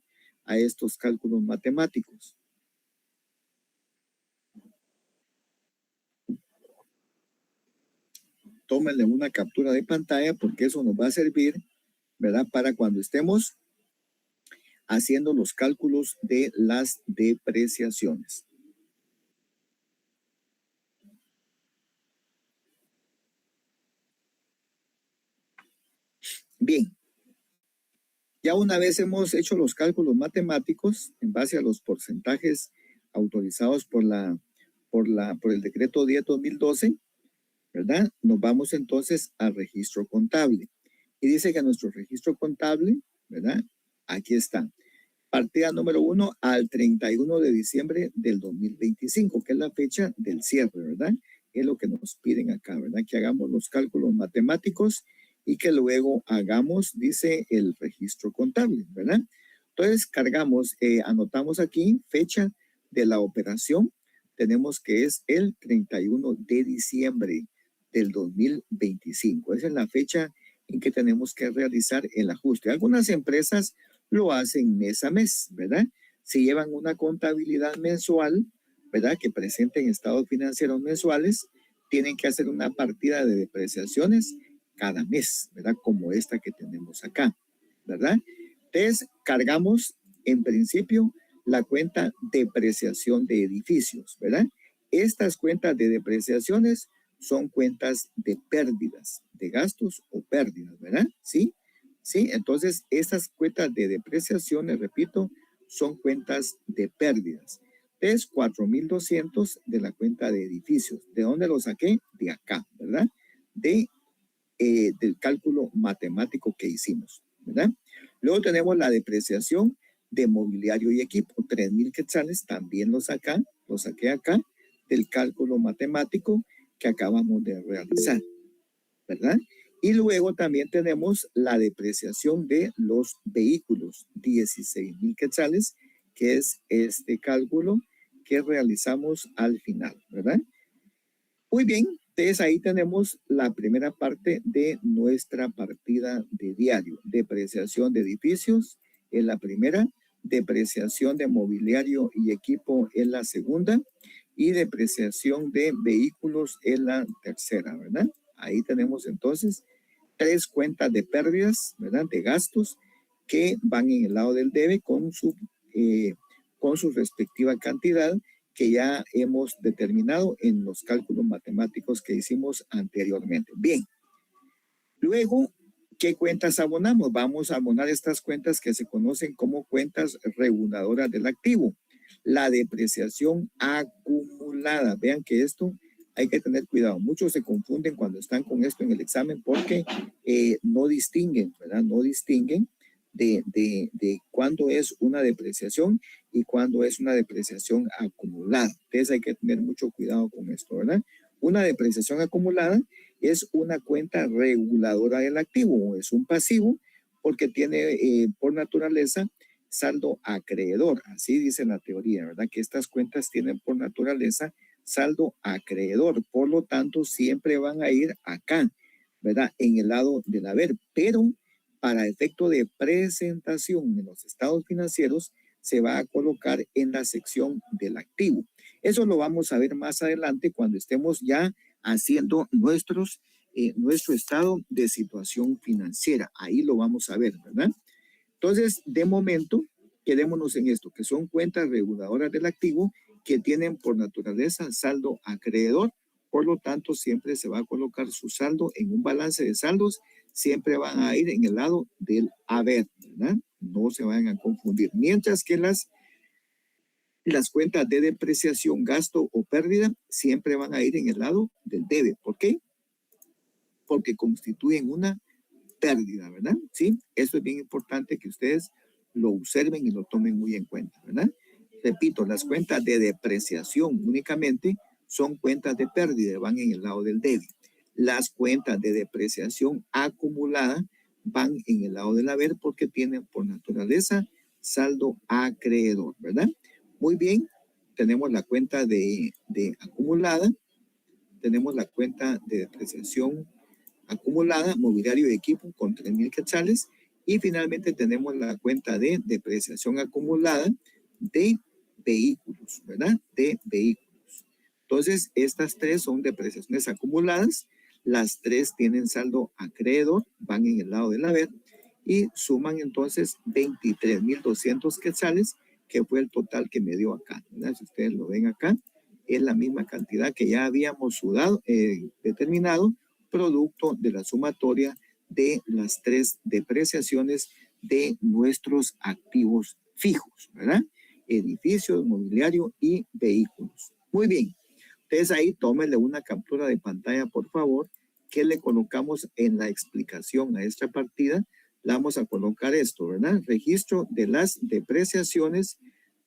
a estos cálculos matemáticos. Tómenle una captura de pantalla porque eso nos va a servir, ¿verdad? Para cuando estemos haciendo los cálculos de las depreciaciones. Bien, ya una vez hemos hecho los cálculos matemáticos en base a los porcentajes autorizados por el decreto 10/2012, ¿verdad? Nos vamos entonces al registro contable. Y dice que nuestro registro contable, ¿verdad? Aquí está. Partida número 1 al 31 de diciembre del 2025, que es la fecha del cierre, ¿verdad? Es lo que nos piden acá, ¿verdad? Que hagamos los cálculos matemáticos y que luego hagamos, dice, el registro contable, ¿verdad? Entonces, cargamos, anotamos aquí fecha de la operación. Tenemos que es el 31 de diciembre del 2025. Esa es la fecha en que tenemos que realizar el ajuste. Algunas empresas lo hacen mes a mes, ¿verdad? Si llevan una contabilidad mensual, ¿verdad? Que presenten estados financieros mensuales, tienen que hacer una partida de depreciaciones cada mes, ¿verdad? Como esta que tenemos acá, ¿verdad? Entonces, cargamos en principio la cuenta depreciación de edificios, ¿verdad? Estas cuentas de depreciaciones son cuentas de pérdidas, de gastos o pérdidas, ¿verdad? ¿Sí? Sí, entonces estas cuentas de depreciación, les repito, son cuentas de pérdidas. Es 4,200 de la cuenta de edificios. ¿De dónde lo saqué? De acá, ¿verdad? Del cálculo matemático que hicimos, ¿verdad? Luego tenemos la depreciación de mobiliario y equipo, 3,000 quetzales, también lo saqué acá del cálculo matemático que acabamos de realizar, ¿verdad? Y luego también tenemos la depreciación de los vehículos, 16,000 quetzales, que es este cálculo que realizamos al final, ¿verdad? Muy bien, entonces ahí tenemos la primera parte de nuestra partida de diario. Depreciación de edificios es la primera, depreciación de mobiliario y equipo es la segunda y depreciación de vehículos es la tercera, ¿verdad? Ahí tenemos entonces tres cuentas de pérdidas, ¿verdad? De gastos que van en el lado del debe con su respectiva cantidad que ya hemos determinado en los cálculos matemáticos que hicimos anteriormente. Bien, luego, ¿qué cuentas abonamos? Vamos a abonar estas cuentas que se conocen como cuentas reguladoras del activo. La depreciación acumulada. Vean que esto hay que tener cuidado. Muchos se confunden cuando están con esto en el examen porque no distinguen, ¿verdad? No distinguen de cuándo es una depreciación y cuándo es una depreciación acumulada. Entonces hay que tener mucho cuidado con esto, ¿verdad? Una depreciación acumulada es una cuenta reguladora del activo, es un pasivo porque tiene por naturaleza saldo acreedor, así dice la teoría, ¿verdad? Que estas cuentas tienen por naturaleza saldo acreedor, por lo tanto siempre van a ir acá, ¿verdad? En el lado del haber, pero para efecto de presentación en los estados financieros se va a colocar en la sección del activo. Eso lo vamos a ver más adelante cuando estemos ya haciendo nuestro estado de situación financiera. Ahí lo vamos a ver, ¿verdad? Entonces, de momento, quedémonos en esto, que son cuentas reguladoras del activo que tienen por naturaleza saldo acreedor. Por lo tanto, siempre se va a colocar su saldo en un balance de saldos, siempre van a ir en el lado del haber, ¿verdad? No se vayan a confundir. Mientras que las cuentas de depreciación, gasto o pérdida siempre van a ir en el lado del debe. ¿Por qué? Porque constituyen una pérdida, ¿verdad? Sí, eso es bien importante que ustedes lo observen y lo tomen muy en cuenta, ¿verdad? Repito, las cuentas de depreciación únicamente son cuentas de pérdida, van en el lado del debe. Las cuentas de depreciación acumulada van en el lado del haber porque tienen por naturaleza saldo acreedor, ¿verdad? Muy bien, tenemos la cuenta de acumulada, tenemos la cuenta de depreciación acumulada, mobiliario y equipo con 3,000 quetzales. Y finalmente tenemos la cuenta de depreciación acumulada de vehículos, ¿verdad? De vehículos. Entonces, estas tres son depreciaciones acumuladas. Las tres tienen saldo acreedor, van en el lado del haber y suman entonces 23,200 quetzales, que fue el total que me dio acá, ¿verdad? Si ustedes lo ven acá, es la misma cantidad que ya habíamos determinado, producto de la sumatoria de las tres depreciaciones de nuestros activos fijos, ¿verdad? Edificios, mobiliario y vehículos. Muy bien. Entonces ahí tómenle una captura de pantalla, por favor, que le colocamos en la explicación a esta partida. Le vamos a colocar esto, ¿verdad? Registro de las depreciaciones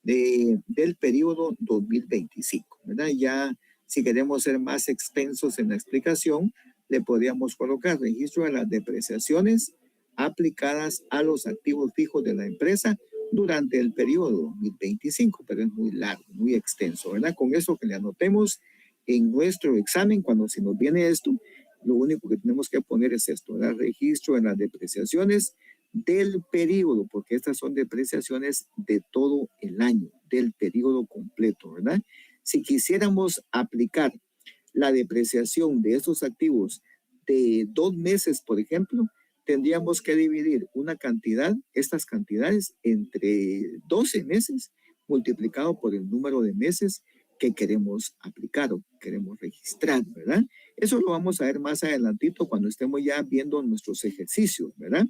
del periodo 2025, ¿verdad? Ya si queremos ser más extensos en la explicación, le podríamos colocar registro de las depreciaciones aplicadas a los activos fijos de la empresa durante el periodo 2025, pero es muy largo, muy extenso, ¿verdad? Con eso que le anotemos en nuestro examen, cuando se nos viene esto, lo único que tenemos que poner es esto, ¿verdad? Registro de las depreciaciones del periodo, porque estas son depreciaciones de todo el año, del periodo completo, ¿verdad? Si quisiéramos aplicar la depreciación de esos activos de 2 meses, por ejemplo, tendríamos que dividir una cantidad, estas cantidades, entre 12 meses multiplicado por el número de meses que queremos aplicar o queremos registrar, ¿verdad? Eso lo vamos a ver más adelantito cuando estemos ya viendo nuestros ejercicios, ¿verdad?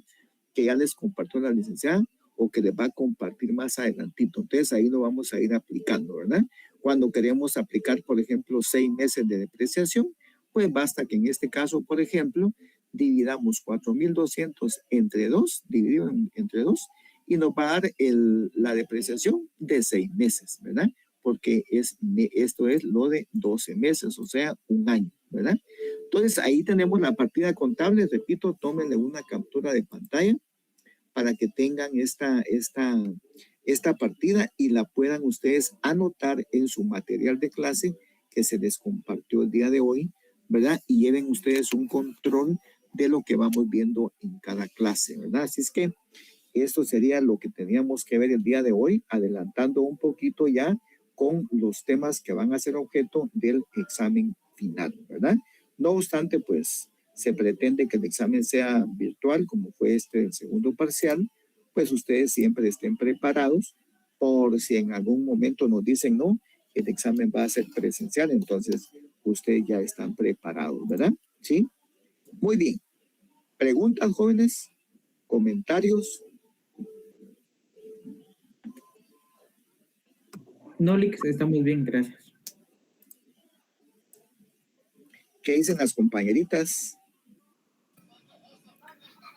Que ya les compartió la licenciada o que les va a compartir más adelantito. Entonces ahí lo vamos a ir aplicando, ¿verdad? Cuando queremos aplicar, por ejemplo, 6 meses de depreciación, pues basta que en este caso, por ejemplo, dividamos 4,200 entre 2, dividido entre 2, y nos va a dar la depreciación de 6 meses, ¿verdad? Porque esto es lo de 12 meses, o sea, un año, ¿verdad? Entonces ahí tenemos la partida contable, repito, tómenle una captura de pantalla para que tengan esta partida y la puedan ustedes anotar en su material de clase que se les compartió el día de hoy, ¿verdad? Y lleven ustedes un control de lo que vamos viendo en cada clase, ¿verdad? Así es que esto sería lo que teníamos que ver el día de hoy, adelantando un poquito ya con los temas que van a ser objeto del examen final, ¿verdad? No obstante, pues se pretende que el examen sea virtual, como fue el segundo parcial, pues ustedes siempre estén preparados por si en algún momento nos dicen no, el examen va a ser presencial, entonces ustedes ya están preparados, ¿verdad? ¿Sí? Muy bien. ¿Preguntas, jóvenes? ¿Comentarios? No, Lix, estamos bien, gracias. ¿Qué dicen las compañeritas?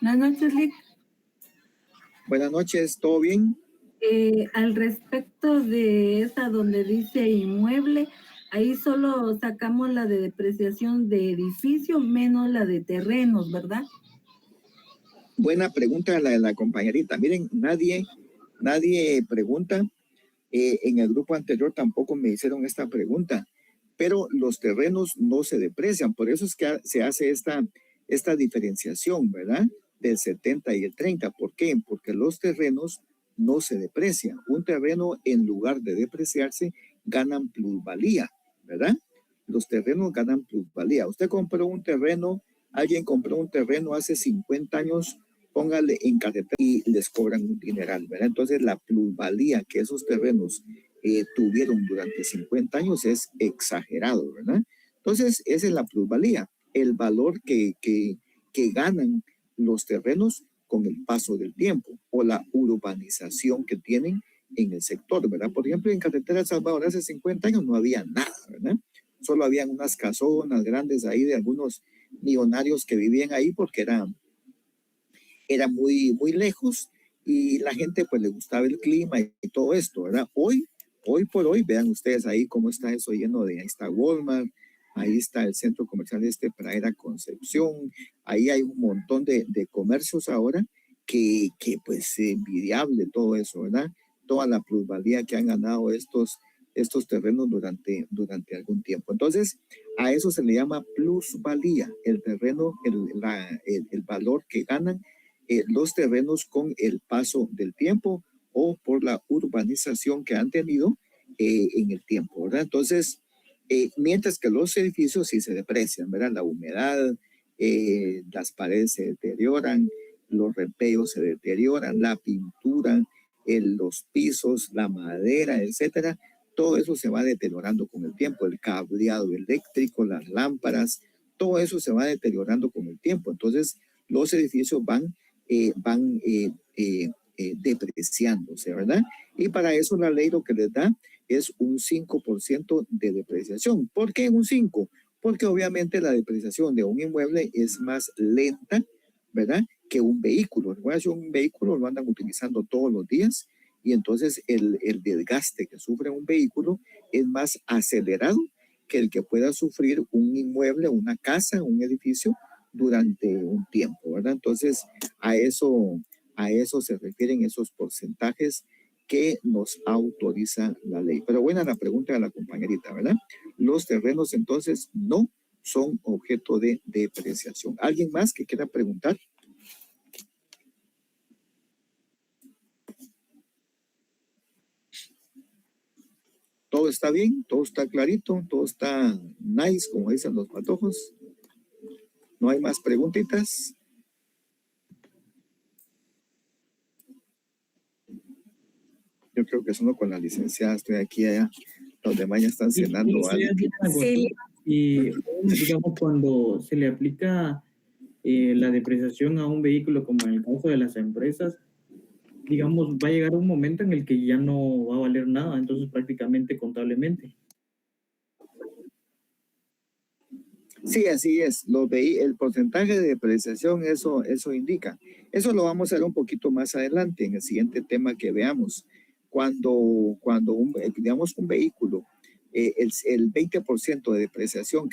Buenas noches, Lick. Buenas noches, ¿todo bien? Al respecto de esa donde dice inmueble, ahí solo sacamos la de depreciación de edificio menos la de terrenos, ¿verdad? Buena pregunta la de la compañerita. Miren, nadie pregunta. En el grupo anterior tampoco me hicieron esta pregunta, pero los terrenos no se deprecian. Por eso es que se hace esta diferenciación, ¿verdad? Del 70 y el 30. ¿Por qué? Porque los terrenos no se deprecian. Un terreno, en lugar de depreciarse, ganan plusvalía, ¿verdad? Los terrenos ganan plusvalía. Usted compró un terreno, alguien compró un terreno hace 50 años, póngale en carretera y les cobran un dineral, ¿verdad? Entonces la plusvalía que esos terrenos tuvieron durante 50 años es exagerado, ¿verdad? Entonces esa es la plusvalía, el valor que ganan los terrenos con el paso del tiempo o la urbanización que tienen en el sector, ¿verdad? Por ejemplo, en Carretera El Salvador hace 50 años no había nada, ¿verdad? Solo habían unas casonas grandes ahí de algunos millonarios que vivían ahí porque era muy, muy lejos y la gente pues le gustaba el clima y todo esto, ¿verdad? Hoy por hoy, vean ustedes ahí cómo está eso lleno de, ahí está Walmart, ahí está el centro comercial Pradera Concepción, ahí hay un montón de comercios ahora que pues envidiable todo eso, ¿verdad? Toda la plusvalía que han ganado estos terrenos durante algún tiempo. Entonces, a eso se le llama plusvalía, el terreno, el valor que ganan los terrenos con el paso del tiempo o por la urbanización que han tenido en el tiempo, ¿verdad? Entonces, mientras que los edificios sí se deprecian, ¿verdad? La humedad, las paredes se deterioran, los repellos se deterioran, la pintura, los pisos, la madera, etcétera, todo eso se va deteriorando con el tiempo, el cableado eléctrico, las lámparas, todo eso se va deteriorando con el tiempo. Entonces, los edificios van depreciándose, ¿verdad? Y para eso la ley lo que les da es un 5% de depreciación. ¿Por qué un 5%? Porque obviamente la depreciación de un inmueble es más lenta, ¿verdad? Que un vehículo. Recuerda, un vehículo lo andan utilizando todos los días y entonces el desgaste que sufre un vehículo es más acelerado que el que pueda sufrir un inmueble, una casa, un edificio durante un tiempo, ¿verdad? Entonces, a eso se refieren esos porcentajes que nos autoriza la ley. Pero buena la pregunta de la compañerita, ¿verdad? Los terrenos entonces no son objeto de depreciación. ¿Alguien más que quiera preguntar? ¿Todo está bien? ¿Todo está clarito? ¿Todo está nice, como dicen los patojos? ¿No hay más preguntitas? Yo creo que solo con la licenciada estoy aquí allá. Los demás ya están cenando. Sí. Y digamos, cuando se le aplica la depreciación a un vehículo, como en el caso de las empresas, digamos, va a llegar un momento en el que ya no va a valer nada, entonces prácticamente contablemente. Sí, así es. El porcentaje de depreciación, eso indica. Eso lo vamos a ver un poquito más adelante en el siguiente tema que veamos. Cuando digamos un vehículo, el 20% de depreciación